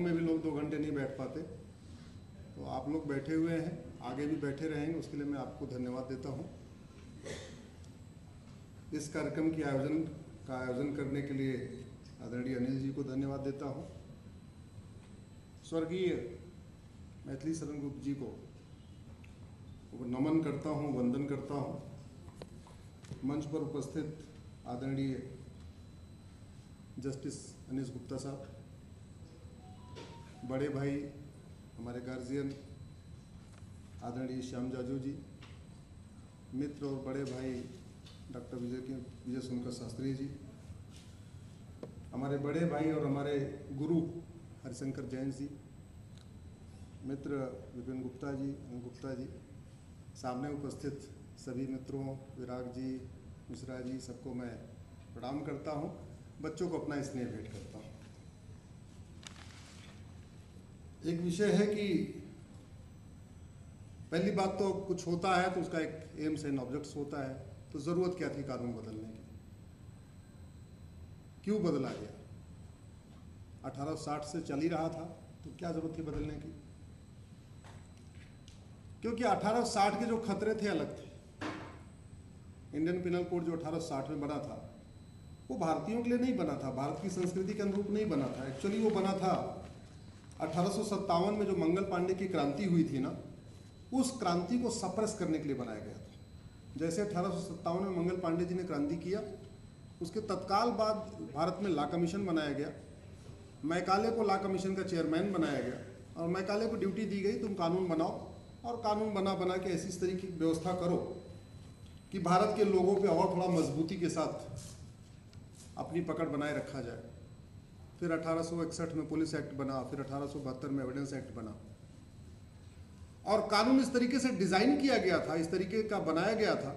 में भी लोग 2 घंटे नहीं बैठ पाते, तो आप लोग बैठे हुए हैं, आगे भी बैठे रहेंगे, उसके लिए मैं आपको धन्यवाद देता हूं। इस कार्यक्रम की आयोजन करने के लिए आदरणीय अनिल जी को धन्यवाद देता हूं। स्वर्गीय मैथिली शरण गुप्त जी को नमन करता हूं, वंदन करता हूं। मंच पर उपस्थित आदरणीय जस्टिस अनीस गुप्ता साहब, बड़े भाई हमारे गार्जियन आदरणीय श्याम जाजू जी, मित्र और बड़े भाई डॉक्टर विजय सुनकर शास्त्री जी, हमारे बड़े भाई और हमारे गुरु हरिशंकर जैन जी, मित्र विपिन गुप्ता जी, गुप्ता जी, सामने उपस्थित सभी मित्रों, विराग जी, मिश्रा जी, सबको मैं प्रणाम करता हूं। बच्चों को अपना स्नेह भेंट करता हूं। एक विषय है कि पहली बात तो कुछ होता है तो उसका एक एम्स एंड ऑब्जेक्ट्स होता है। तो ज़रूरत क्या थी कानून बदलने की? क्यों बदला गया? 1860 से चल ही रहा था, तो क्या ज़रूरत थी बदलने की? क्योंकि 1860 के जो खतरे थे अलग थे। इंडियन पिनल कोड जो 1860 में बना था वो भारतीयों के लिए नहीं बना था, भारत की संस्कृति के अनुरूप नहीं बना था। एक्चुअली वो बना था 1857 में जो मंगल पांडे की क्रांति हुई थी ना, उस क्रांति को सप्रेस करने के लिए बनाया गया था। जैसे 1857 में मंगल पांडे जी ने क्रांति किया, उसके तत्काल बाद भारत में लॉ कमीशन बनाया गया, मैकाले को लॉ कमीशन का चेयरमैन बनाया गया और मैकाले को ड्यूटी दी गई तुम कानून बनाओ, और कानून बना के ऐसी इस तरीके की व्यवस्था करो कि भारत के लोगों पे और थोड़ा मजबूती के साथ अपनी पकड़ बनाए रखा जाए। फिर 1861 में पुलिस एक्ट बना, फिर 1872 में एविडेंस एक्ट बना, और कानून इस तरीके से डिजाइन किया गया था, इस तरीके का बनाया गया था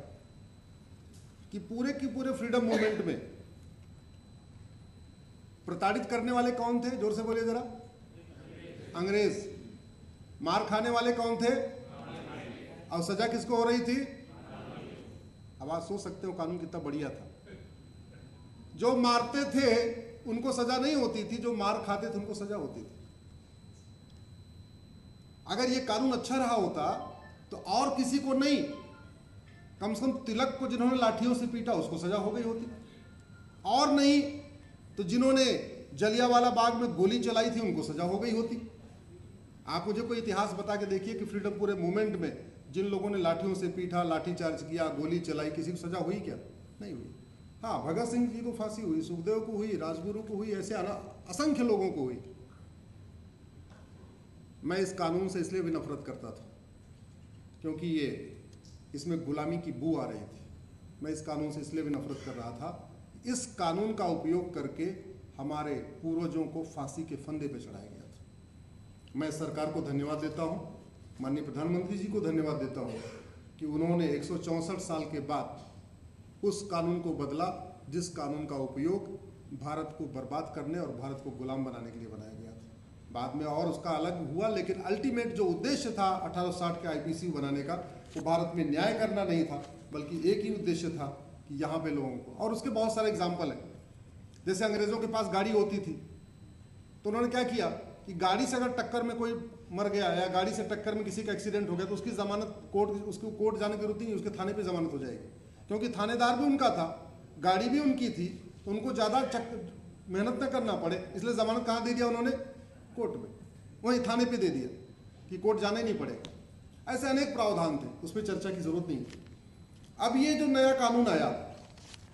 कि पूरे की पूरे फ्रीडम मूवमेंट में प्रताड़ित करने वाले कौन थे? जोर से बोलिए जरा। अंग्रेज। मार खाने वाले कौन थे? और सजा किसको हो रही थी? अब आप सोच सकते हो कानून कितना बढ़िया था। जो मारते थे उनको सजा नहीं होती थी, जो मार खाते थे उनको सजा होती थी। अगर ये कानून अच्छा रहा होता तो और किसी को नहीं, कम से कम तिलक को जिन्होंने लाठियों से पीटा उसको सजा हो गई होती, और नहीं तो जिन्होंने जलियांवाला बाग में गोली चलाई थी उनको सजा हो गई होती। आप मुझे कोई इतिहास बता के देखिए कि फ्रीडम पूरे मूवमेंट में जिन लोगों ने लाठियों से पीटा, लाठीचार्ज किया, गोली चलाई, किसी को सजा हुई क्या? नहीं हुई। हाँ, भगत सिंह जी को फांसी हुई, सुखदेव को हुई, राजगुरु को हुई, ऐसे असंख्य लोगों को हुई। मैं इस कानून से इसलिए भी नफरत करता था क्योंकि इसमें गुलामी की बू आ रही थी। मैं इस कानून से इसलिए भी नफरत कर रहा था, इस कानून का उपयोग करके हमारे पूर्वजों को फांसी के फंदे पे चढ़ाया गया था। मैं सरकार को धन्यवाद देता हूँ, माननीय प्रधानमंत्री जी को धन्यवाद देता हूँ कि उन्होंने 164 साल के बाद उस कानून को बदला जिस कानून का उपयोग भारत को बर्बाद करने और भारत को गुलाम बनाने के लिए बनाया गया था। बाद में और उसका अलग हुआ, लेकिन अल्टीमेट जो उद्देश्य था 1860 के आईपीसी बनाने का, वो भारत में न्याय करना नहीं था, बल्कि एक ही उद्देश्य था कि यहाँ पे लोगों को, और उसके बहुत सारे एग्जाम्पल हैं। जैसे अंग्रेजों के पास गाड़ी होती थी तो उन्होंने क्या किया कि गाड़ी से अगर टक्कर में कोई मर गया या गाड़ी से टक्कर में किसी का एक्सीडेंट हो गया तो उसकी जमानत उसको कोर्ट जाने की जरूरत नहीं, उसके थाने पे जमानत हो जाएगी, क्योंकि थानेदार भी उनका था, गाड़ी भी उनकी थी, तो उनको ज़्यादा मेहनत न करना पड़े, इसलिए जमानत कहाँ दे दिया उन्होंने? कोर्ट में, वहीं थाने पे दे दिया कि कोर्ट जाना ही नहीं पड़ेगा। ऐसे अनेक प्रावधान थे, उस पर चर्चा की जरूरत नहीं। अब ये जो नया कानून आया,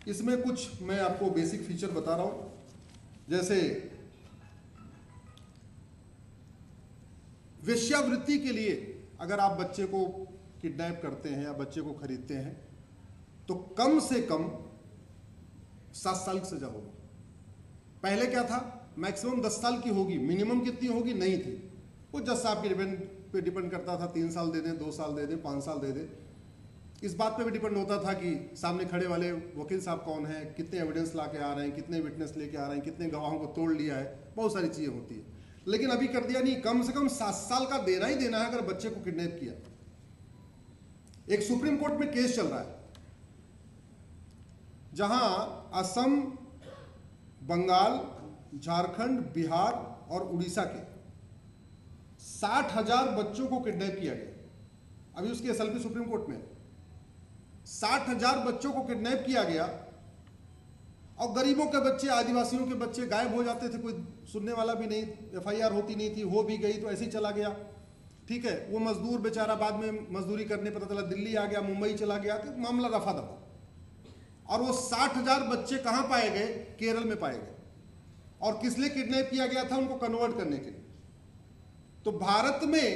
इसमें कुछ मैं आपको बेसिक फीचर बता रहा हूँ। जैसे वेश्यावृत्ति के लिए अगर आप बच्चे को किडनैप करते हैं या बच्चे को खरीदते हैं तो कम से कम 7 साल की सजा होगी। पहले क्या था? मैक्सिमम 10 साल की होगी, मिनिमम कितनी होगी नहीं थी। वो जज साहब के डिपेंड करता था, 3 साल दे दें, 2 साल दे दें, 5 साल दे दें। इस बात पे भी डिपेंड होता था कि सामने खड़े वाले वकील साहब कौन है, कितने एविडेंस ला के आ रहे हैं, कितने विटनेस लेके आ रहे हैं, कितने गवाहों को तोड़ लिया है, बहुत सारी चीजें होती है। लेकिन अभी कर दिया नहीं, कम से कम 7 साल का देना ही देना है अगर बच्चे को किडनैप किया। एक सुप्रीम कोर्ट में केस चल रहा है जहां असम, बंगाल, झारखंड, बिहार और उड़ीसा के 60,000 बच्चों को किडनैप किया गया। अभी उसकी एसएलपी सुप्रीम कोर्ट में 60,000 बच्चों को किडनैप किया गया और गरीबों के बच्चे, आदिवासियों के बच्चे गायब हो जाते थे, कोई सुनने वाला भी नहीं, एफआईआर होती नहीं थी, हो भी गई तो ऐसे ही चला गया। ठीक है, वो मजदूर बेचारा बाद में मजदूरी करने पता चला दिल्ली आ गया, मुंबई चला गया, तो मामला रफा दफा। और वो 60,000 बच्चे कहां पाए गए? केरल में पाए गए। और किस लिए किडनैप किया गया था? उनको कन्वर्ट करने के लिए। तो भारत में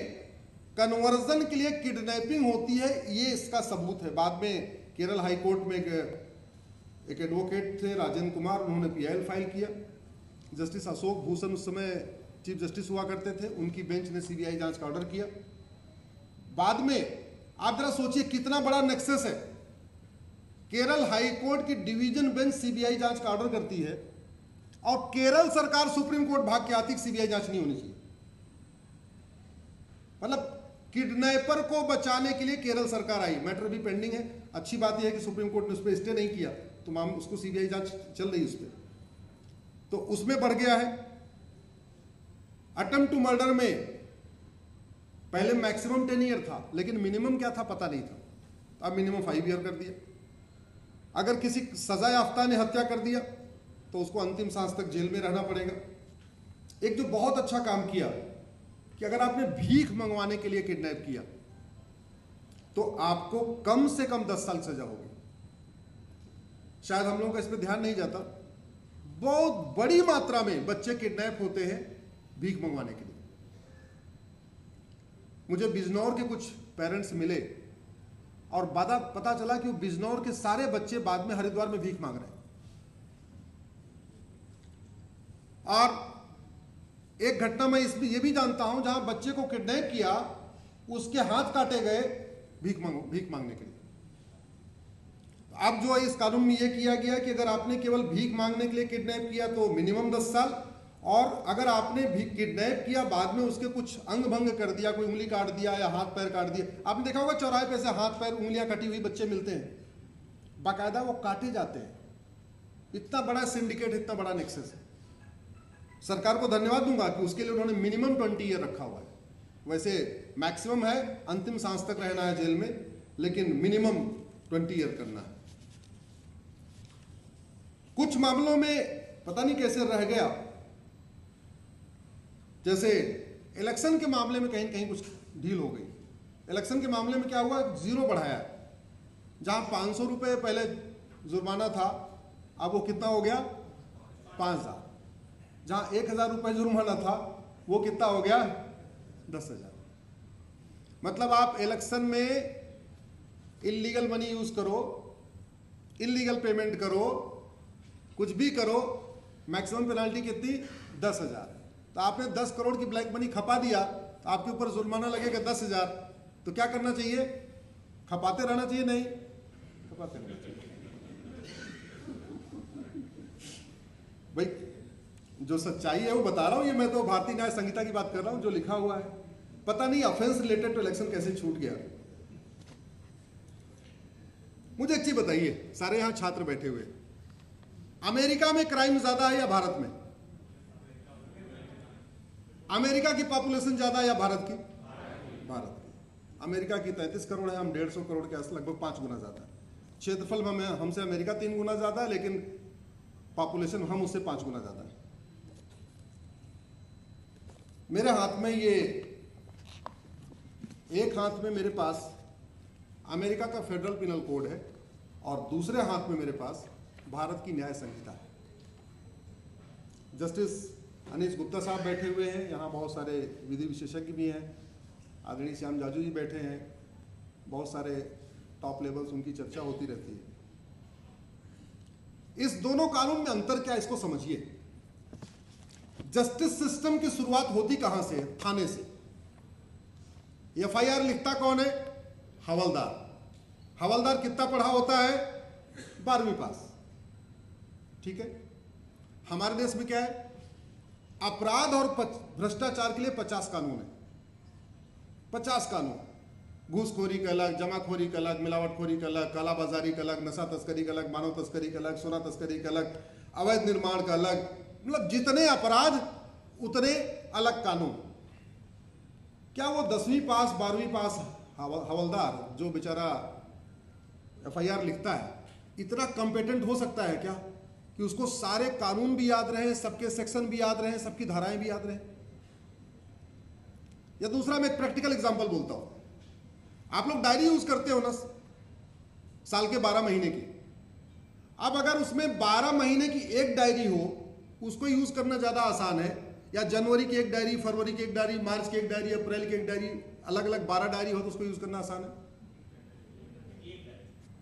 कन्वर्जन के लिए किडनैपिंग होती है, ये इसका सबूत है। बाद में केरल हाई कोर्ट में एक एडवोकेट थे राजेंद्र कुमार, उन्होंने पीआईएल फाइल किया। जस्टिस अशोक भूषण उस समय चीफ जस्टिस हुआ करते थे, उनकी बेंच ने सीबीआई जांच का ऑर्डर किया। बाद में आप जरा सोचिए कितना बड़ा नेक्सस है। केरल हाई कोर्ट की डिवीजन बेंच सीबीआई जांच का ऑर्डर करती है और केरल सरकार सुप्रीम कोर्ट भाग के आती है सीबीआई जांच नहीं होनी चाहिए। मतलब किडनैपर को बचाने के लिए केरल सरकार आई। मैटर भी पेंडिंग है। अच्छी बात यह है कि सुप्रीम कोर्ट ने उस पर स्टे नहीं किया, तो उसको सीबीआई जांच चल रही है उस पर, तो उसमें बढ़ गया है। अटेम्प्ट टू मर्डर में पहले मैक्सिमम 10 ईयर था, लेकिन मिनिमम क्या था पता नहीं था, अब मिनिमम 5 ईयर कर दिया। अगर किसी सजा याफ्ता ने हत्या कर दिया तो उसको अंतिम सांस तक जेल में रहना पड़ेगा। एक जो बहुत अच्छा काम किया कि अगर आपने भीख मंगवाने के लिए किडनैप किया तो आपको कम से कम 10 साल सजा होगी। शायद हम लोगों का इस पर ध्यान नहीं जाता। बहुत बड़ी मात्रा में बच्चे किडनैप होते हैं भीख मंगवाने के लिए। मुझे बिजनौर के कुछ पेरेंट्स मिले और पता चला कि वो बिजनौर के सारे बच्चे बाद में हरिद्वार में भीख मांग रहे हैं। और एक घटना मैं इसमें यह भी जानता हूं जहां बच्चे को किडनैप किया, उसके हाथ काटे गए भीख मांगने के लिए। अब जो है इस कानून में यह किया गया कि अगर आपने केवल भीख मांगने के लिए किडनैप किया तो मिनिमम 10 साल, और अगर आपने किडनैप किया बाद में उसके कुछ अंग भंग कर दिया, कोई उंगली काट दिया या हाथ पैर काट दिया। आपने देखा होगा चौराहे पे से हाथ पैर उंगलियां कटी हुई बच्चे मिलते हैं, बाकायदा वो काटे जाते हैं। इतना बड़ा सिंडिकेट, इतना बड़ा नेक्सस है। सरकार को धन्यवाद दूंगा कि उसके लिए उन्होंने मिनिमम 20 ईयर रखा हुआ है। वैसे मैक्सिमम है अंतिम सांस तक रहना है जेल में, लेकिन मिनिमम 20 ईयर करना है। कुछ मामलों में पता नहीं कैसे रह गया, जैसे इलेक्शन के मामले में कहीं कहीं कुछ ढील हो गई। इलेक्शन के मामले में क्या हुआ, 0 बढ़ाया है। जहां 500 रुपए पहले जुर्माना था, अब वो कितना हो गया, 5,000। जहां 1,000 रुपए जुर्माना था, वो कितना हो गया, 10,000। मतलब आप इलेक्शन में इल्लीगल मनी यूज करो, इल्लीगल पेमेंट करो, कुछ भी करो, मैक्सिमम पेनाल्टी कितनी, 10,000। तो आपने 10 करोड़ की ब्लैक मनी खपा दिया तो आपके ऊपर जुर्माना लगेगा 10,000। तो क्या करना चाहिए, खपाते रहना चाहिए, नहीं खपाते रहना चाहिए। भाई जो सच्चाई है वो बता रहा हूं, ये मैं तो भारतीय न्याय संहिता की बात कर रहा हूं, जो लिखा हुआ है। पता नहीं ऑफेंस रिलेटेड टू इलेक्शन कैसे छूट गया। मुझे एक चीज बताइए, सारे यहां छात्र बैठे हुए, अमेरिका में क्राइम ज्यादा है या भारत में? अमेरिका की पॉपुलेशन ज्यादा है या भारत की? भारत की। अमेरिका की 33 करोड़ है, हम 150 करोड़ के आसपास, लगभग 5 गुना ज्यादा है। क्षेत्रफल में हमसे अमेरिका 3 गुना ज्यादा है, लेकिन पॉपुलेशन हम उससे 5 गुना ज्यादा है। मेरे हाथ में ये, एक हाथ में मेरे पास अमेरिका का फेडरल पिनल कोड है और दूसरे हाथ में मेरे पास भारत की न्याय संहिता है। जस्टिस अनीश गुप्ता साहब बैठे हुए हैं, यहाँ बहुत सारे विधि विशेषज्ञ भी हैं, आदरणीय श्याम जाजू जी बैठे हैं, बहुत सारे टॉप लेवल्स, उनकी चर्चा होती रहती है। इस दोनों कानून में अंतर क्या, इसको समझिए। जस्टिस सिस्टम की शुरुआत होती कहां से? थाने से। एफआईआर लिखता कौन है? हवलदार। हवलदार कितना पढ़ा होता है? 12वीं पास। ठीक है। हमारे देश में क्या है, अपराध और भ्रष्टाचार के लिए 50 कानून है। 50 कानून, घूसखोरी का अलग, जमाखोरी का अलग, मिलावटखोरी का अलग, कालाबाजारी का अलग, नशा तस्करी का अलग, मानव तस्करी का अलग, सोना तस्करी का अलग, अवैध निर्माण का अलग। मतलब जितने अपराध उतने अलग कानून। क्या वो 10वीं पास 12वीं पास हवलदार जो बेचारा एफआईआर लिखता है इतना कॉम्पिटेंट हो सकता है क्या कि उसको सारे कानून भी याद रहे, सबके सेक्शन भी याद रहे, सबकी धाराएं भी याद रहे? या दूसरा, मैं एक प्रैक्टिकल एग्जांपल बोलता हूं। आप लोग डायरी यूज करते हो ना, साल के 12 महीने की। अब अगर उसमें 12 महीने की एक डायरी हो, उसको यूज करना ज्यादा आसान है, या जनवरी की एक डायरी, फरवरी की एक डायरी, मार्च की एक डायरी, अप्रैल की एक डायरी, अलग अलग 12 डायरी हो तो उसको यूज करना आसान है?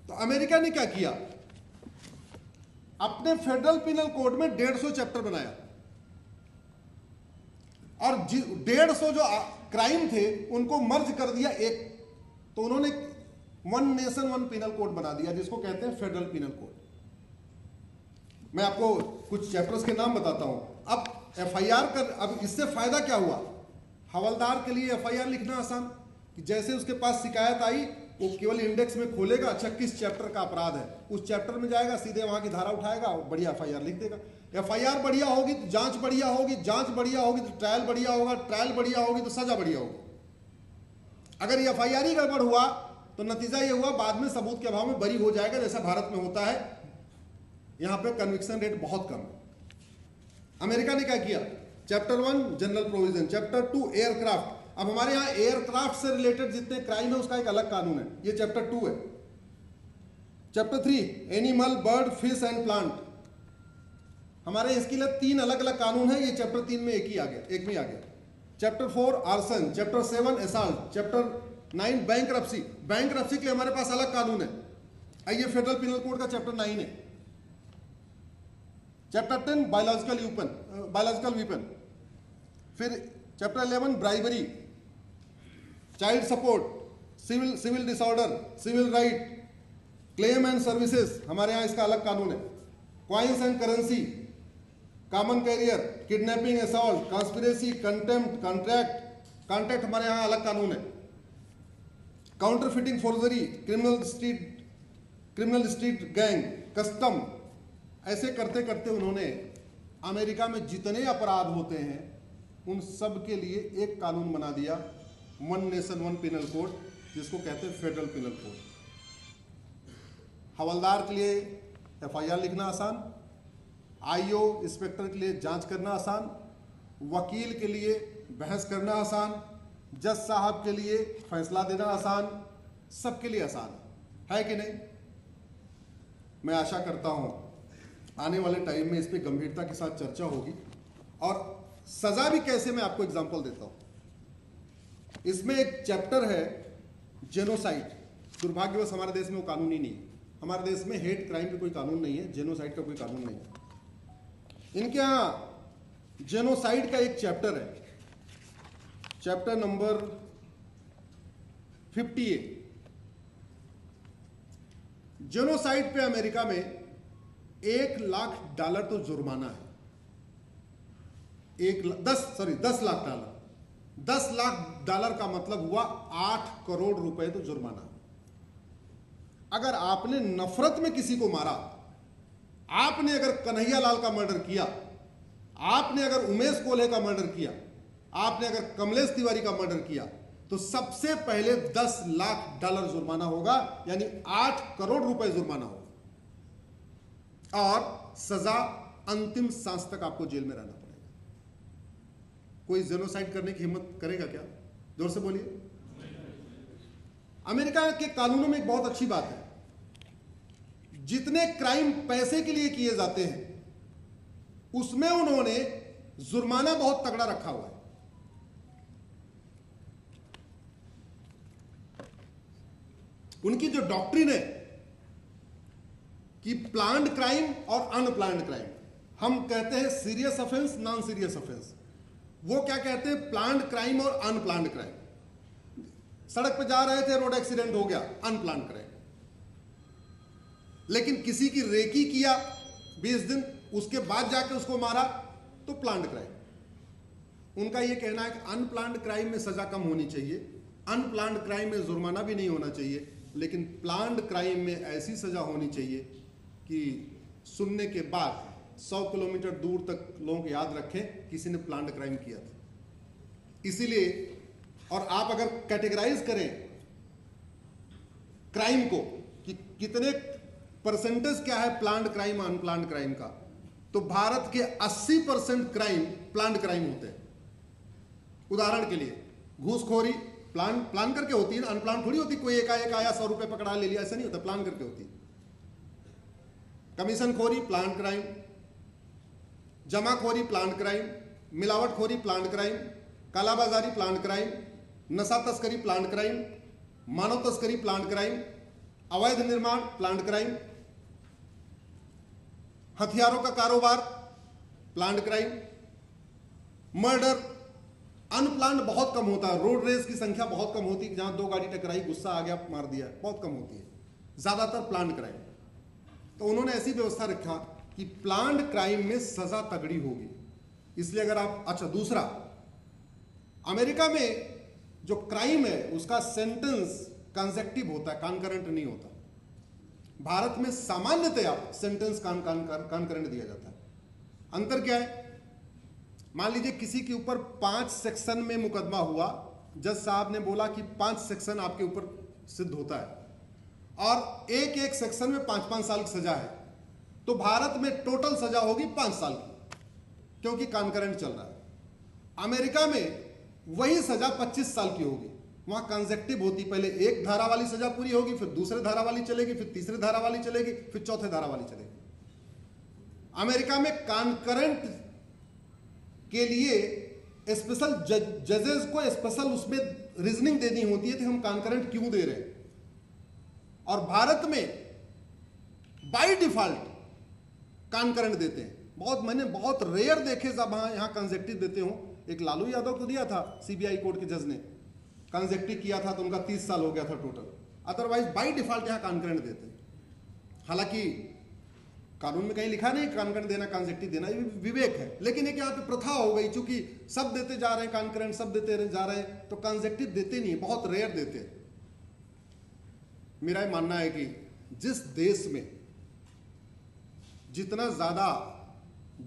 तो अमेरिका ने क्या किया, अपने फेडरल पिनल कोड में 150 चैप्टर बनाया, और 150 जो क्राइम थे उनको मर्ज कर दिया एक। तो उन्होंने one nation one penal code बना दिया, जिसको कहते हैं फेडरल पिनल कोड। मैं आपको कुछ चैप्टर्स के नाम बताता हूं। अब एफआईआर कर, अब इससे फायदा क्या हुआ? हवलदार के लिए एफआईआर लिखना आसान, कि जैसे उसके पास शिकायत आई वो केवल इंडेक्स में खोलेगा, अच्छा किस चैप्टर का अपराध है, उस चैप्टर में जाएगा, सीधे वहां की धारा उठाएगा और बढ़िया एफआईआर लिख देगा। एफआईआर बढ़िया होगी तो जांच बढ़िया होगी, जांच बढ़िया होगी तो ट्रायल बढ़िया होगा, ट्रायल बढ़िया होगी तो सजा बढ़िया होगी। अगर ये एफआईआर ही गड़बड़ हुआ तो नतीजा ये हुआ, बाद में सबूत के अभाव में बरी हो जाएगा, जैसा भारत में होता है। यहां पे कन्विक्शन रेट बहुत कम है। अमेरिका ने क्या किया, chapter 1 general provision, chapter 2 aircraft. अब हमारे यहां एयरक्राफ्ट से रिलेटेड जितने क्राइम है उसका एक अलग कानून है, ये चैप्टर 2 है। Chapter 3 animal, bird, fish and plant. हमारे इसके लिए 3 अलग अलग कानून है, ये चैप्टर 3 में एक में आ गया। Chapter 4 arson, chapter 7 assault, chapter 9 bankruptcy. Bankruptcy के लिए हमारे पास अलग कानून है, आइए फेडरल पिनल कोड का चैप्टर 9 है। Chapter 10 biological weapon. फिर chapter 11 bribery, child support, civil disorder, civil right, claim and services, हमारे यहां इसका अलग कानून है। Coins and currency, common carrier, kidnapping, assault, conspiracy, contempt, contract हमारे यहां अलग कानून है। Counterfeiting, forgery, criminal street gang, custom. ऐसे करते करते उन्होंने अमेरिका में जितने अपराध होते हैं उन सब के लिए एक कानून बना दिया, one nation one penal code, जिसको कहते हैं फेडरल पिनल कोड। हवलदार के लिए एफआईआर लिखना आसान, आईओ इंस्पेक्टर के लिए जांच करना आसान, वकील के लिए बहस करना आसान, जज साहब के लिए फैसला देना आसान, सबके लिए आसान है कि नहीं? मैं आशा करता हूं आने वाले टाइम में इस पर गंभीरता के साथ चर्चा होगी, और सजा भी कैसे, मैं आपको एग्जांपल देता हूं। इसमें एक चैप्टर है जेनोसाइड। दुर्भाग्यवश हमारे देश में वो कानून ही नहीं है। हमारे देश में हेट क्राइम पे कोई कानून नहीं है, जेनोसाइड का कोई कानून नहीं है। इनके यहां जेनोसाइड का एक चैप्टर है, चैप्टर नंबर 58। जेनोसाइड पे अमेरिका में $1,00,000 तो जुर्माना है। 10 लाख डॉलर। $10,00,000 का मतलब हुआ 8 करोड़ रुपए तो जुर्माना। अगर आपने नफरत में किसी को मारा, आपने अगर कन्हैया लाल का मर्डर किया, आपने अगर उमेश कोल्हे का मर्डर किया, आपने अगर कमलेश तिवारी का मर्डर किया, तो सबसे पहले $10,00,000 जुर्माना होगा, यानी 8 करोड़ रुपए जुर्माना होगा, और सजा अंतिम सांस तक आपको जेल में रहना पड़ेगा। कोई जेनोसाइड करने की हिम्मत करेगा क्या? जोर से बोलिए। अमेरिका के कानूनों में एक बहुत अच्छी बात है, जितने क्राइम पैसे के लिए किए जाते हैं उसमें उन्होंने जुर्माना बहुत तगड़ा रखा हुआ है। उनकी जो डॉक्ट्रिन है कि प्लान्ड क्राइम और अनप्लान्ड क्राइम, हम कहते हैं serious offence, non serious offence, वो क्या कहते हैं, प्लान्ड क्राइम और अनप्लान्ड क्राइम। सड़क पे जा रहे थे, रोड एक्सीडेंट हो गया, अनप्लान्ड क्राइम। लेकिन किसी की रेकी किया 20 दिन, उसके बाद जाके उसको मारा, तो प्लान्ड क्राइम। उनका यह कहना है कि अनप्लान्ड क्राइम में सजा कम होनी चाहिए, अनप्लान्ड क्राइम में जुर्माना भी नहीं होना चाहिए, लेकिन प्लान्ड क्राइम में ऐसी सजा होनी चाहिए कि सुनने के बाद 100 किलोमीटर दूर तक लोग याद रखें किसी ने प्लान्ड क्राइम किया था। इसीलिए और आप अगर कैटेगराइज करें क्राइम को कि कितने परसेंटेज क्या है प्लान्ड क्राइम अनप्लान्ड क्राइम का, तो भारत के 80% क्राइम प्लान्ड क्राइम होते हैं। उदाहरण के लिए घूसखोरी प्लान करके होती है, अनप्लान थोड़ी होती। कोई एकाएक आया 100 रुपए पकड़ा ले लिया, ऐसा नहीं होता, प्लान करके होती। कमीशनखोरी प्लान क्राइम, जमाखोरी प्लान क्राइम, मिलावटखोरी प्लान क्राइम, कालाबाजारी प्लान क्राइम, नशा तस्करी प्लान क्राइम, मानव तस्करी प्लान क्राइम, अवैध निर्माण प्लान क्राइम, हथियारों का कारोबार प्लान क्राइम, मर्डर अनप्लान्ड बहुत कम होता है। रोड रेस की संख्या बहुत कम होती है, जहां 2 गाड़ी टकराई, गुस्सा आ गया, मार दिया, बहुत कम होती है। ज्यादातर प्लान्ड क्राइम। तो उन्होंने ऐसी व्यवस्था रखा कि प्लान्ड क्राइम में सजा तगड़ी होगी। इसलिए अगर आप, अच्छा दूसरा, अमेरिका में जो क्राइम है उसका सेंटेंस कंसेक्टिव होता है, कॉन्करेंट नहीं होता। भारत में सामान्यतया सेंटेंस कॉन्करेंट दिया जाता है। अंतर क्या है? मान लीजिए किसी के ऊपर 5 सेक्शन में मुकदमा हुआ, जज साहब ने बोला कि 5 सेक्शन आपके ऊपर सिद्ध होता है और एक एक सेक्शन में 5-5 साल की सजा है, तो भारत में टोटल सजा होगी 5 साल की, क्योंकि कॉन्करेंट चल रहा है। अमेरिका में वही सजा 25 साल की होगी, वहां कंसेक्टिव होती। पहले एक धारा वाली सजा पूरी होगी, फिर दूसरे धारा वाली चलेगी, फिर तीसरे धारा वाली चलेगी, फिर चौथे धारा वाली चलेगी। अमेरिका में कॉन्करेंट के लिए स्पेशल जजेस को स्पेशल उसमें रीजनिंग देनी होती है कि हम कॉन्करेंट क्यों दे रहे हैं। और भारत में बाय डिफॉल्ट कॉन्करेंट देते हैं। मैंने बहुत रेयर देखे जब यहां कंसेक्टिव देते हो। एक लालू यादव को दिया था सीबीआई कोर्ट के जज ने, कंसेक्टिव किया था तो उनका 30 साल हो गया था टोटल। अदरवाइज बाय डिफॉल्ट यहां कॉन्करेंट देते हैं। हालांकि कानून में कहीं लिखा नहीं कॉन्करेंट देना, कंसेक्टिव देना, ये विवेक है, लेकिन एक यहाँ पे प्रथा हो गई, चूंकि सब देते जा रहे हैं कॉन्करेंट, सब देते जा रहे हैं, तो कंसेक्टिव देते नहीं, बहुत रेयर देते हैं। मेरा मानना है कि जिस देश में जितना ज्यादा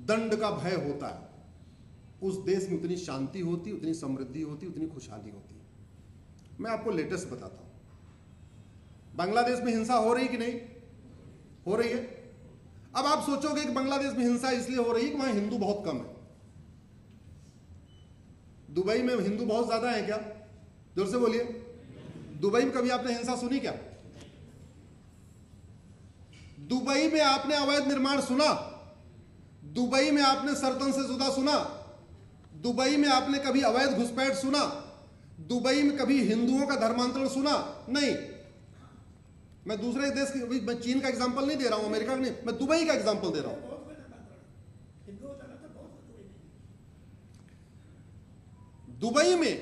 दंड का भय होता है, उस देश में उतनी शांति होती, उतनी समृद्धि होती, उतनी खुशहाली होती है। मैं आपको लेटेस्ट बताता हूं, बांग्लादेश में हिंसा हो रही कि नहीं हो रही है? अब आप सोचोगे कि बांग्लादेश में हिंसा इसलिए हो रही है कि वहां हिंदू बहुत कम है। दुबई में हिंदू बहुत ज्यादा है क्या? जोर से बोलिए। दुबई में कभी आपने हिंसा सुनी क्या? दुबई में आपने अवैध निर्माण सुना? दुबई में आपने सरतन से जुदा सुना? दुबई में आपने कभी अवैध घुसपैठ सुना? दुबई में कभी हिंदुओं का धर्मांतरण सुना? नहीं। मैं दूसरे देश की, मैं चीन का एग्जांपल नहीं दे रहा हूं, अमेरिका का नहीं, मैं दुबई का एग्जांपल दे रहा हूं। दुबई में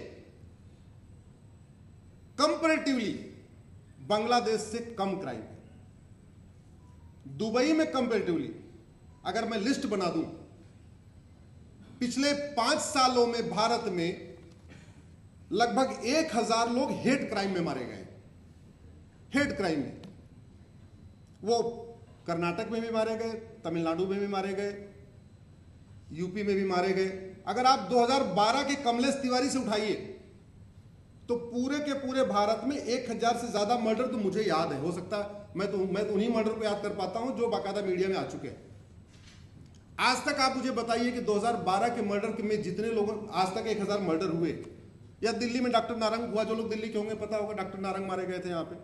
कंपैरेटिवली बांग्लादेश से कम क्राइम है। दुबई में कंपैरेटिवली अगर मैं लिस्ट बना दूं, पिछले 5 सालों में भारत में लगभग 1000 लोग हेट क्राइम में मारे गए। हेट क्राइम में वो कर्नाटक में भी मारे गए, तमिलनाडु में भी मारे गए, यूपी में भी मारे गए। अगर आप 2012 के कमलेश तिवारी से उठाइए तो पूरे के पूरे भारत में 1000 से ज्यादा मर्डर तो मुझे याद है। हो सकता है मैं तो उन्हीं मर्डर को याद कर पाता हूं जो बाकायदा मीडिया में आ चुके हैं। आज तक आप मुझे बताइए कि 2012 के मर्डर में जितने लोगों, आज तक 1000 मर्डर हुए, या दिल्ली में डॉक्टर नारंग हुआ, जो लोग दिल्ली के होंगे पता होगा, डॉक्टर नारंग मारे गए थे यहाँ पे।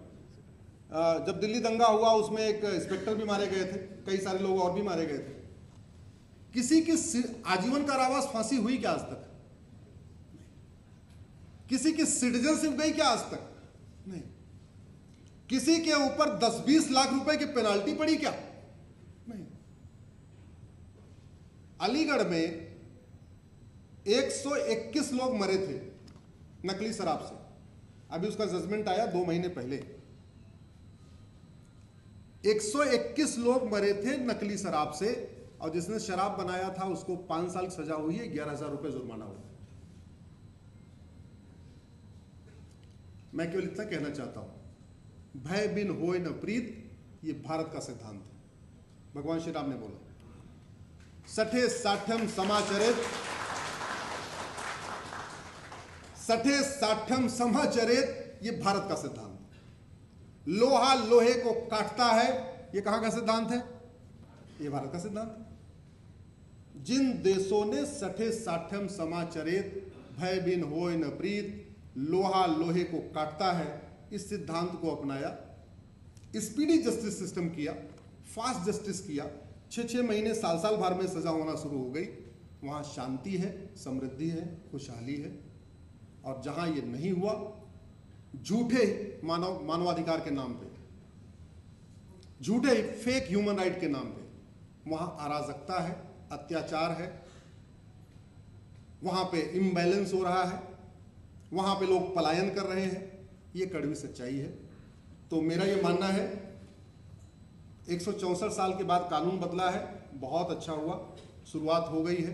जब दिल्ली दंगा हुआ उसमें एक इंस्पेक्टर भी मारे गए थे, कई सारे लोग और भी मारे गए थे। किसी की आजीवन कारावास फांसी हुई क्या आज तक? किसी की सिटीजनशिप गई क्या आज तक? नहीं। किसी के ऊपर 10-20 लाख रुपए की पेनाल्टी पड़ी क्या? नहीं। अलीगढ़ में 121 लोग मरे थे नकली शराब से। अभी उसका जजमेंट आया 2 महीने पहले। 121 लोग मरे थे नकली शराब से, और जिसने शराब बनाया था उसको 5 साल की सजा हुई है, 11,000 रुपए जुर्माना हुआ। मैं केवल इतना कहना चाहता हूं, भय बिन होय न प्रीत, ये भारत का सिद्धांत है। भगवान श्री राम ने बोला, सठे साठ्यम समाचरित सठे साठ्यम समचरेत, ये भारत का सिद्धांत है। लोहा लोहे को काटता है, ये कहां का सिद्धांत है? ये भारत का सिद्धांत है। जिन देशों ने सठे साठ्यम समाचरेत, भय बिन होय न प्रीत, लोहा लोहे को काटता है, इस सिद्धांत को अपनाया, स्पीडी जस्टिस सिस्टम किया, फास्ट जस्टिस किया, 6-6 महीने साल भर में सजा होना शुरू हो गई, वहां शांति है, समृद्धि है, खुशहाली है। और जहां ये नहीं हुआ, झूठे मानवाधिकार के नाम पे, झूठे फेक ह्यूमन राइट के नाम पे, वहां अराजकता है, अत्याचार है, वहां पे इम्बैलेंस हो रहा है, वहां पे लोग पलायन कर रहे हैं। ये कड़वी सच्चाई है। तो मेरा ये मानना है, 164 साल के बाद कानून बदला है, बहुत अच्छा हुआ, शुरुआत हो गई है।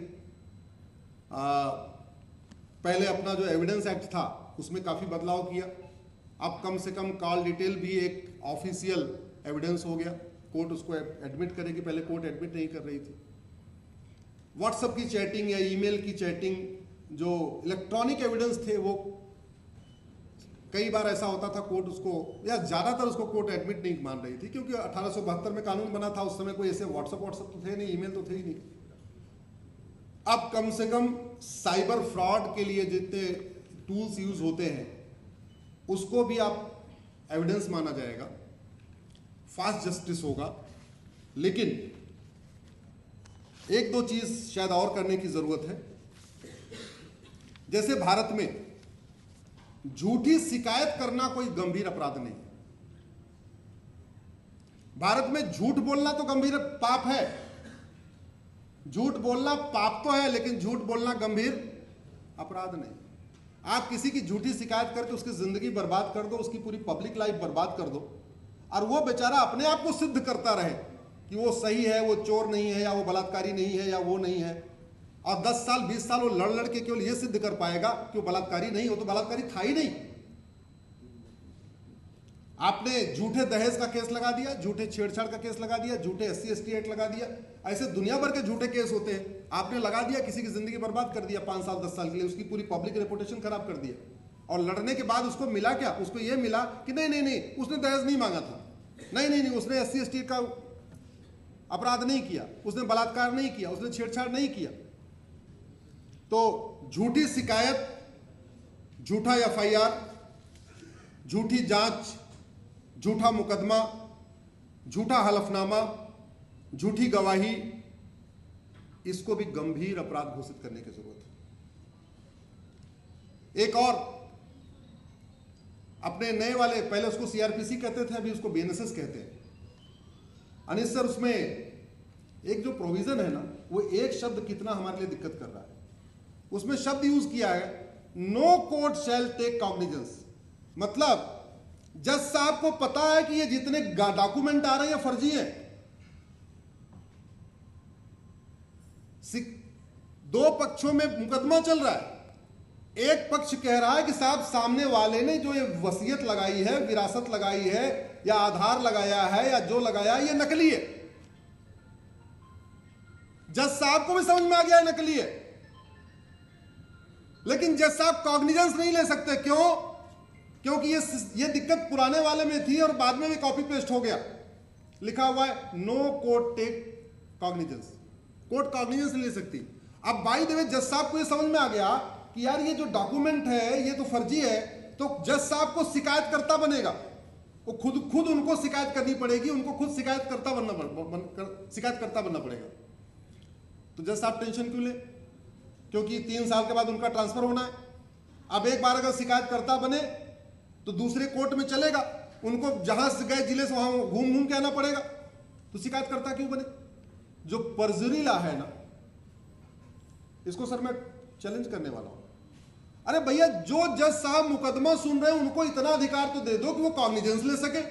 पहले अपना जो एविडेंस एक्ट था उसमें काफ़ी बदलाव किया। अब कम से कम कॉल डिटेल भी एक ऑफिशियल एविडेंस हो गया, कोर्ट उसको एडमिट करेगी, पहले कोर्ट एडमिट नहीं कर रही थी। व्हाट्सएप की चैटिंग या ईमेल की चैटिंग, जो इलेक्ट्रॉनिक एविडेंस थे, वो कई बार ऐसा होता था कोर्ट उसको, या ज़्यादातर उसको कोर्ट एडमिट नहीं मान रही थी, क्योंकि 1872 में कानून बना था, उस समय कोई ऐसे व्हाट्सएप तो थे नहीं, ईमेल तो थे ही नहीं। अब कम से कम साइबर फ्रॉड के लिए जितने टूल्स यूज होते हैं उसको भी आप एविडेंस माना जाएगा, फास्ट जस्टिस होगा। लेकिन एक दो चीज शायद और करने की जरूरत है। जैसे भारत में झूठी शिकायत करना कोई गंभीर अपराध नहीं। भारत में झूठ बोलना तो गंभीर पाप है, झूठ बोलना पाप तो है, लेकिन झूठ बोलना गंभीर अपराध नहीं। आप किसी की झूठी शिकायत करके उसकी जिंदगी बर्बाद कर दो, उसकी पूरी पब्लिक लाइफ बर्बाद कर दो, और वो बेचारा अपने आप को सिद्ध करता रहे कि वो सही है, वो चोर नहीं है, या वो बलात्कारी नहीं है, या वो नहीं है, और 10 साल 20 साल वो लड़ लड़ के केवल ये सिद्ध कर पाएगा कि वो बलात्कारी नहीं हो, तो बलात्कारी था ही नहीं। आपने झूठे दहेज का केस लगा दिया, झूठे छेड़छाड़ का केस लगा दिया, झूठे SC/ST एक्ट लगा दिया, ऐसे दुनिया भर के झूठे केस होते हैं। आपने लगा दिया, किसी की जिंदगी बर्बाद कर दिया 5 साल 10 साल के लिए, उसकी पूरी पब्लिक रेपुटेशन खराब कर दिया, और लड़ने के बाद उसको मिला क्या? उसको ये मिला कि नहीं नहीं नहीं, उसने दहेज नहीं मांगा था, नहीं नहीं नहीं, उसने SC/ST का अपराध नहीं किया, उसने बलात्कार नहीं किया, उसने छेड़छाड़ नहीं किया। तो झूठी शिकायत, झूठा FIR, झूठी जांच, झूठा मुकदमा, झूठा हलफनामा, झूठी गवाही, इसको भी गंभीर अपराध घोषित करने की जरूरत है। एक और, अपने नए वाले, पहले उसको CRPC कहते थे, अभी उसको BNSS कहते हैं। अनिल सर, उसमें एक जो प्रोविजन है ना, वो एक शब्द कितना हमारे लिए दिक्कत कर रहा है। उसमें शब्द यूज किया है, no court shall take cognizance. मतलब जज साहब को पता है कि ये जितने डॉक्यूमेंट आ रहे हैं फर्जी हैं। दो पक्षों में मुकदमा चल रहा है, एक पक्ष कह रहा है कि साहब सामने वाले ने जो ये वसीयत लगाई है, विरासत लगाई है, या आधार लगाया है, या जो लगाया है, ये नकली है। जज साहब को भी समझ में आ गया है नकली है, लेकिन जज साहब कॉग्निजेंस नहीं ले सकते। क्यों? क्योंकि ये दिक्कत पुराने वाले में थी और बाद में भी कॉपी पेस्ट हो गया। लिखा हुआ है no court take cognizance, court cognizance नहीं ले सकती। अब बाई द वे जज साहब को ये समझ में आ गया कि यार ये जो डॉक्यूमेंट है ये तो फर्जी है, तो जज साहब को शिकायतकर्ता बनेगा, वो खुद उनको शिकायत करनी पड़ेगी, उनको खुद शिकायतकर्ता बनना पड़ेगा। तो जज साहब टेंशन क्यों ले? क्योंकि 3 साल के बाद उनका ट्रांसफर होना है। अब एक बार अगर शिकायतकर्ता बने तो दूसरे कोर्ट में चलेगा, उनको जहां से गए जिले से वहां घूम के आना पड़ेगा, तो शिकायतकर्ता क्यों बने? जो परजुरी लॉ है ना, इसको सर मैं चैलेंज करने वाला हूं। अरे भैया, जो जज साहब मुकदमा सुन रहे हैं उनको इतना अधिकार तो दे दो कि वो कॉग्निजेंस ले सके।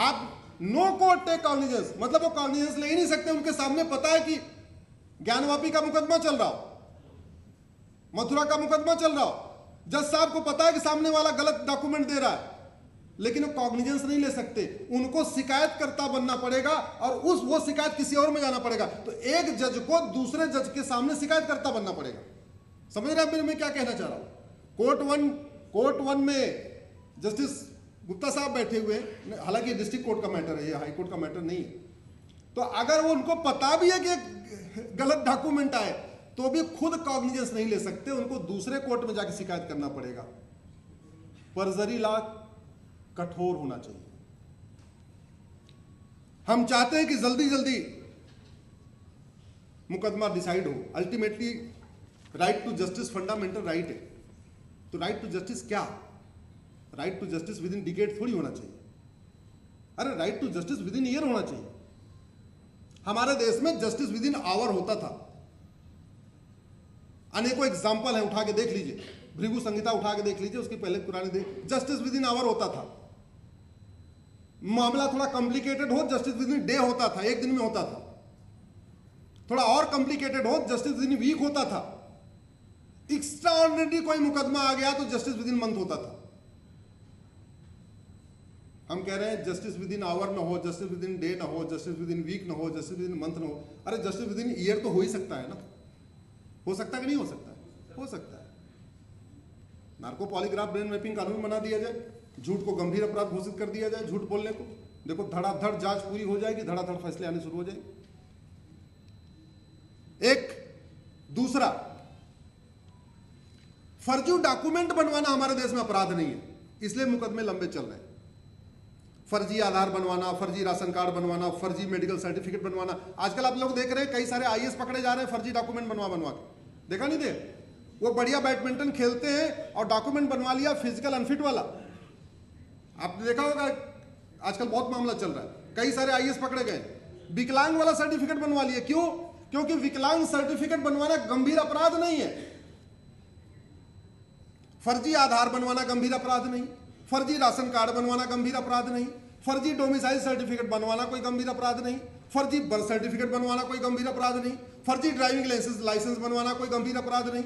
आप नो कोर्ट टेक कॉग्निजेंस, मतलब वो कॉग्निजेंस ले ही नहीं सकते। उनके सामने पता है कि ज्ञानवापी का मुकदमा चल रहा हो, मथुरा का मुकदमा चल रहा हो, जज साहब को पता है कि सामने वाला गलत डॉक्यूमेंट दे रहा है, लेकिन वो कॉग्निजेंस नहीं ले सकते। उनको शिकायतकर्ता बनना पड़ेगा और वो शिकायत किसी और में जाना पड़ेगा। तो एक जज को दूसरे जज के सामने शिकायतकर्ता बनना पड़ेगा। समझ रहे हैं मैं क्या कहना चाह रहा हूं? कोर्ट वन में जस्टिस गुप्ता साहब बैठे हुए, हालांकि डिस्ट्रिक्ट कोर्ट का मैटर है, ये हाई कोर्ट का मैटर नहीं है, तो अगर वो उनको पता भी है कि गलत डॉक्यूमेंट आए तो भी खुद कॉग्निजेंस नहीं ले सकते, उनको दूसरे कोर्ट में जाके शिकायत करना पड़ेगा। परजरी लॉ कठोर होना चाहिए। हम चाहते हैं कि जल्दी जल्दी मुकदमा डिसाइड हो। Ultimately right to justice fundamental right है, तो राइट टू जस्टिस क्या? Right to justice within decade थोड़ी होना चाहिए। अरे right to justice within year होना चाहिए। हमारे देश में जस्टिस विद इन आवर होता था। अनेकों एग्जाम्पल है, उठा के देख लीजिए, भृगु संहिता उठा के देख लीजिए, उसकी पहले पुरानी जस्टिस विद इन आवर होता था। मामला थोड़ा कॉम्प्लिकेटेड हो, जस्टिस विद इन डे होता था, एक दिन में होता था। थोड़ा और कॉम्प्लिकेटेड हो, जस्टिस विद इन वीक होता था। एक्स्ट्रा ऑर्डिनरी कोई मुकदमा आ गया तो जस्टिस विद इन मंथ होता था। हम कह रहे हैं जस्टिस विद इन आवर ना हो, जस्टिस विद इन डे ना हो, जस्टिस विद इन वीक ना हो, जस्टिस विद इन मंथ ना हो। अरे जस्टिस विद इन ईयर तो हो ही सकता है ना? हो सकता है कि नहीं हो सकता? हो सकता है। नार्को पॉलीग्राफ ब्रेन मैपिंग कानून बना दिया जाए, झूठ को गंभीर अपराध घोषित कर दिया जाए, झूठ बोलने को, देखो धड़ाधड़ जांच पूरी हो जाएगी, धड़ाधड़ फैसले आने शुरू हो जाएंगे। एक दूसरा, फर्जी डॉक्यूमेंट बनवाना हमारे देश में अपराध नहीं है, इसलिए मुकदमे लंबे चल रहे हैं। फर्जी आधार बनवाना, फर्जी राशन कार्ड बनवाना, फर्जी मेडिकल सर्टिफिकेट बनवाना। आजकल आप लोग देख रहे हैं कई सारे आईएएस पकड़े जा रहे हैं फर्जी डॉक्यूमेंट बनवा के। देखा नहीं? वो बढ़िया बैडमिंटन खेलते हैं और डॉक्यूमेंट बनवा लिया फिजिकल अनफिट वाला। आपने देखा होगा, आजकल बहुत मामला चल रहा है, कई सारे आईएएस पकड़े गए, विकलांग वाला सर्टिफिकेट बनवा लिए। क्यों? क्योंकि विकलांग सर्टिफिकेट बनवाना गंभीर अपराध नहीं है। फर्जी आधार बनवाना गंभीर अपराध नहीं, फर्जी राशन कार्ड बनवाना गंभीर अपराध नहीं, फर्जी डोमिसाइल सर्टिफिकेट बनवाना कोई गंभीर अपराध नहीं, फर्जी बर्थ सर्टिफिकेट बनवाना कोई गंभीर अपराध नहीं, फर्जी ड्राइविंग लाइसेंस बनवाना कोई गंभीर अपराध नहीं,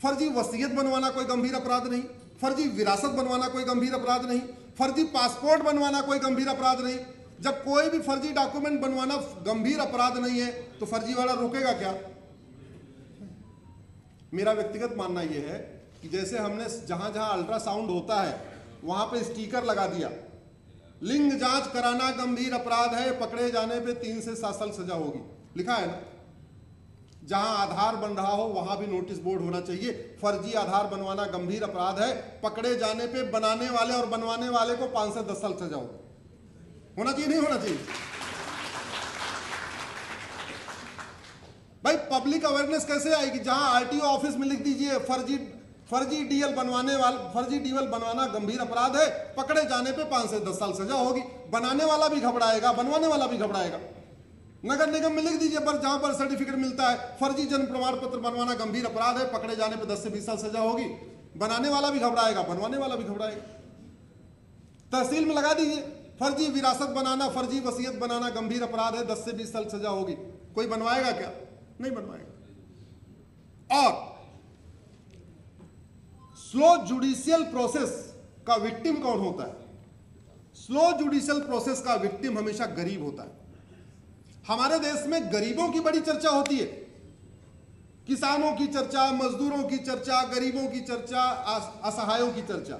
फर्जी वसीयत बनवाना कोई गंभीर अपराध नहीं, फर्जी विरासत बनवाना कोई गंभीर अपराध नहीं, फर्जी पासपोर्ट बनवाना कोई गंभीर अपराध नहीं। जब कोई भी फर्जी डॉक्यूमेंट बनवाना गंभीर अपराध नहीं है तो फर्जी वाला रोकेगा क्या? मेरा व्यक्तिगत मानना यह है कि जैसे हमने जहां जहां अल्ट्रासाउंड होता है वहां पे स्टिकर लगा दिया, लिंग जांच कराना गंभीर अपराध है, पकड़े जाने पे 3 से 7 साल सजा होगी, लिखा है ना। जहां आधार बन रहा हो वहां भी नोटिस बोर्ड होना चाहिए, फर्जी आधार बनवाना गंभीर अपराध है, पकड़े जाने पे बनाने वाले और बनवाने वाले को 5 से 10 साल सजा होगी। होना चाहिए नहीं होना चाहिए? भाई पब्लिक अवेयरनेस कैसे आएगी? जहां आरटीओ ऑफिस में लिख दीजिए फर्जी डीएल बनवाना गंभीर अपराध है, पकड़े जाने पे 5 से 10 साल सजा होगी। बनाने वाला भी घबराएगा, बनवाने वाला भी घबराएगा। नगर निगम में लिख दीजिए, पर जहां पर सर्टिफिकेट मिलता है फर्जी जन्म प्रमाण पत्र बनवाना गंभीर अपराध है, पकड़े जाने पे 10 से 20 साल सजा होगी। बनाने वाला भी घबराएगा, बनवाने वाला भी घबराएगा। तहसील में लगा दीजिए, फर्जी विरासत बनाना, फर्जी वसीयत बनाना गंभीर अपराध है, 10 से 20 साल सजा होगी। कोई बनवाएगा क्या? नहीं बनवाएगा। और स्लो जुडिशियल प्रोसेस का विक्टिम कौन होता है? स्लो जुडिशियल प्रोसेस का विक्टिम हमेशा गरीब होता है। हमारे देश में गरीबों की बड़ी चर्चा होती है, किसानों की चर्चा, मजदूरों की चर्चा, गरीबों की चर्चा, असहायों की चर्चा।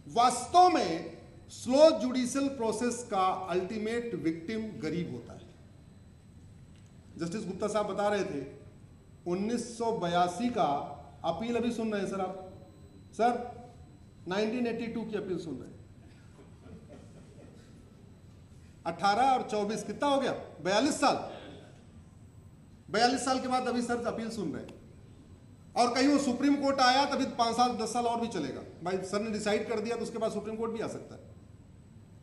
वास्तव में स्लो जुडिशियल प्रोसेस का अल्टीमेट विक्टिम गरीब होता है। जस्टिस गुप्ता साहब बता रहे थे 1982 का अपील अभी सुन रहे हैं सर 1982 की अपील सुन रहे हैं। 18 और 24 कितना हो गया? 42 साल। 42 साल के बाद अभी सर अपील सुन रहे हैं। और कहीं वो सुप्रीम कोर्ट आया तभी 5 साल 10 साल और भी चलेगा। भाई सर ने डिसाइड कर दिया तो उसके बाद सुप्रीम कोर्ट भी आ सकता है।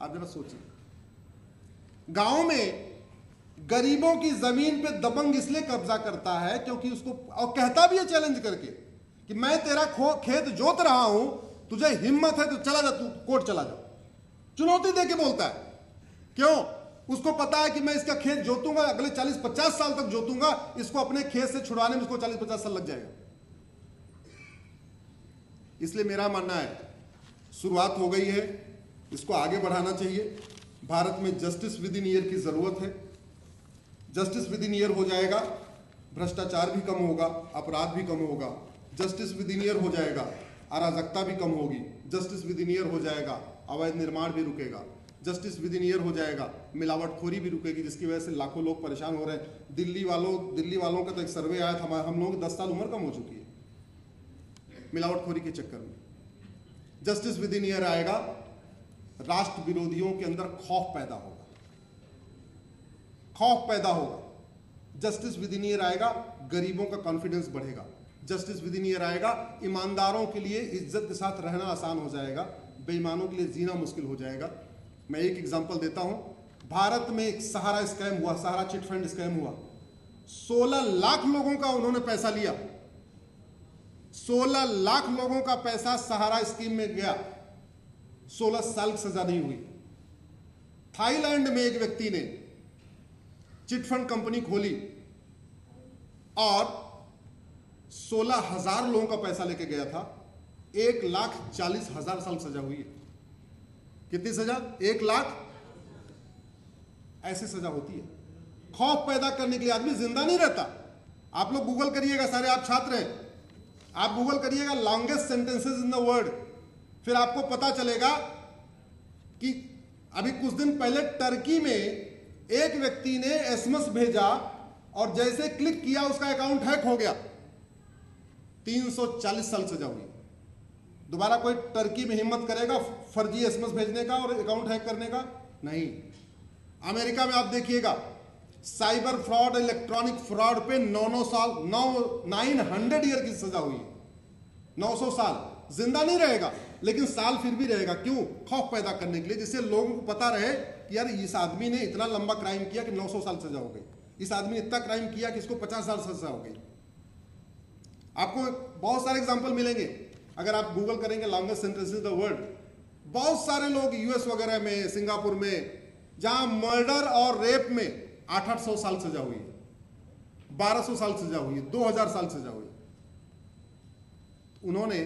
आप जरा सोचिए, गांव में गरीबों की जमीन पे दबंग इसलिए कब्जा करता है क्योंकि उसको, और कहता भी है चैलेंज करके कि मैं तेरा खेत जोत रहा हूं, तुझे हिम्मत है तो चला जा, तू कोर्ट चला जा। चुनौती दे के बोलता है। क्यों? उसको पता है कि मैं इसका खेत जोतूंगा, अगले 40-50 साल तक जोतूंगा, इसको अपने खेत से छुड़ाने में इसको 40-50 साल लग जाएगा। इसलिए मेरा मानना है शुरुआत हो गई है, इसको आगे बढ़ाना चाहिए। भारत में जस्टिस विद इन ईयर की जरूरत है। जस्टिस विद इन ईयर हो जाएगा, भ्रष्टाचार भी कम होगा, अपराध भी कम होगा, जस्टिस विद इन ईयर हो जाएगा, अराजकता भी कम होगी। जस्टिस विद इन ईयर हो जाएगा, अवैध निर्माण भी रुकेगा। जस्टिस विद इन ईयर हो जाएगा, मिलावटखोरी भी रुकेगी, जिसकी वजह से लाखों लोग परेशान हो रहे हैं। दिल्ली वालों का तो एक सर्वे आया था, हम लोगों की 10 साल उम्र कम हो चुकी है मिलावटखोरी के चक्कर में। जस्टिस विद इन ईयर आएगा, राष्ट्र विरोधियों के अंदर खौफ पैदा होगा, खौफ पैदा होगा। जस्टिस विद इन ईयर आएगा, गरीबों का कॉन्फिडेंस बढ़ेगा। जस्टिस विद इन ईयर आएगा, ईमानदारों के लिए इज्जत के साथ रहना आसान हो जाएगा, बेईमानों के लिए जीना मुश्किल हो जाएगा। मैं एक एग्जांपल देता हूं, भारत में एक सहारा स्कैम हुआ, सहारा चिट फंड स्कैम हुआ। 16 लाख लोगों का उन्होंने पैसा लिया, 16 लाख लोगों का पैसा सहारा स्कीम में गया, 16 साल की सजा नहीं हुई। थाईलैंड में एक व्यक्ति ने चिट फंड कंपनी खोली और 16,000 लोगों का पैसा लेके गया था, 1,40,000 साल सजा हुई है। कितनी सजा? 1 लाख। ऐसी सजा होती है। खौफ पैदा करने के लिए आदमी जिंदा नहीं रहता। आप लोग गूगल करिएगा, सारे आप छात्र हैं, आप गूगल करिएगा longest sentences in the world, फिर आपको पता चलेगा कि अभी कुछ दिन पहले टर्की में एक व्यक्ति ने एसएमएस भेजा और जैसे क्लिक किया उसका अकाउंट हैक हो गया, 340 साल सजा हुई। दोबारा कोई टर्की में हिम्मत करेगा फर्जी एसएमएस भेजने का और अकाउंट हैक करने का? नहीं। अमेरिका में आप देखिएगा साइबर फ्रॉड, इलेक्ट्रॉनिक फ्रॉड पे 900 साल 900 ईयर की सजा हुई है। 900 साल जिंदा नहीं रहेगा, लेकिन साल फिर भी रहेगा। क्यों? खौफ पैदा करने के लिए, जिससे लोगों को पता रहे कि यार इस आदमी ने इतना लंबा क्राइम किया कि 900 साल सजा हो गई, इस आदमी ने इतना क्राइम किया कि इसको 50 साल सजा हो गई। आपको बहुत सारे एग्जांपल मिलेंगे अगर आप गूगल करेंगे longest sentences in the world. बहुत सारे लोग यूएस वगैरह में, सिंगापुर में, जहां मर्डर और रेप में 800 साल सजा हुई है, 1200 साल सजा हुई है, 2000 साल सजा हुई है। उन्होंने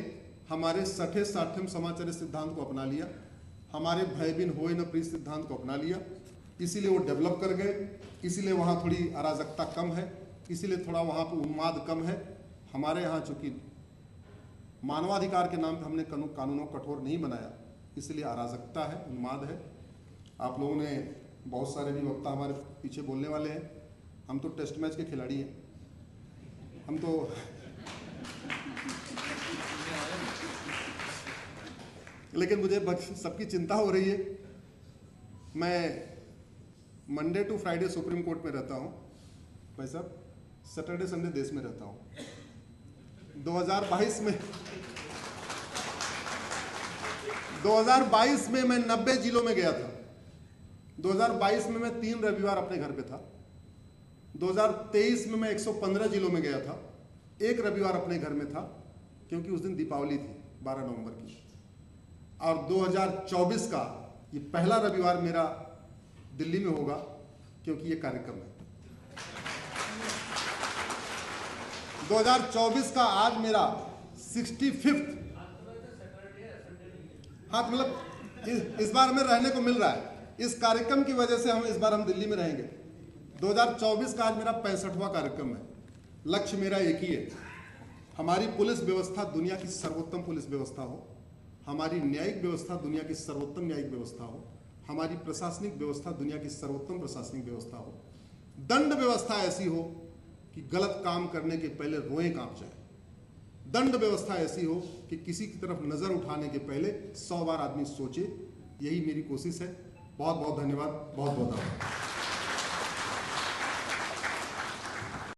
हमारे सठे साठम समाचार सिद्धांत को अपना लिया, हमारे भय बिन होए न प्रीत सिद्धांत को अपना लिया, इसीलिए वो डेवलप कर गए, इसीलिए वहाँ थोड़ी अराजकता कम है, इसीलिए थोड़ा वहाँ पर उन्माद कम है। हमारे यहाँ चूंकि मानवाधिकार के नाम पे हमने कानूनों को कठोर नहीं बनाया, इसलिए अराजकता है, उन्माद है। आप लोगों ने बहुत सारे भी वक्ता हमारे पीछे बोलने वाले हैं, हम तो टेस्ट मैच के खिलाड़ी हैं, हम तो लेकिन मुझे सबकी चिंता हो रही है। मैं Monday to Friday Supreme Court में रहता हूँ भाई साहब, सैटरडे संडे देश में रहता हूँ। 2022 में मैं 90 जिलों में गया था। 2022 में मैं 3 रविवार अपने घर पे था। 2023 में मैं 115 जिलों में गया था, 1 रविवार अपने घर में था, क्योंकि उस दिन दीपावली थी 12 नवंबर की। और 2024 का ये पहला रविवार मेरा दिल्ली में होगा, क्योंकि ये कार्यक्रम है। 2024 का आज मेरा 65th, हाँ मतलब इस बार हमें रहने को मिल रहा है, इस कार्यक्रम की वजह से इस बार हम दिल्ली में रहेंगे। 2024 का आज मेरा 65वां कार्यक्रम है। लक्ष्य मेरा एक ही है, हमारी पुलिस व्यवस्था दुनिया की सर्वोत्तम पुलिस व्यवस्था हो, हमारी न्यायिक व्यवस्था दुनिया की सर्वोत्तम न्यायिक व्यवस्था हो, हमारी प्रशासनिक व्यवस्था दुनिया की सर्वोत्तम प्रशासनिक व्यवस्था हो, दंड व्यवस्था ऐसी हो कि गलत काम करने के पहले रोएं कांप जाए, दंड व्यवस्था ऐसी हो कि किसी की तरफ नजर उठाने के पहले 100 बार आदमी सोचे। यही मेरी कोशिश है। बहुत बहुत धन्यवाद, बहुत बहुत आभार।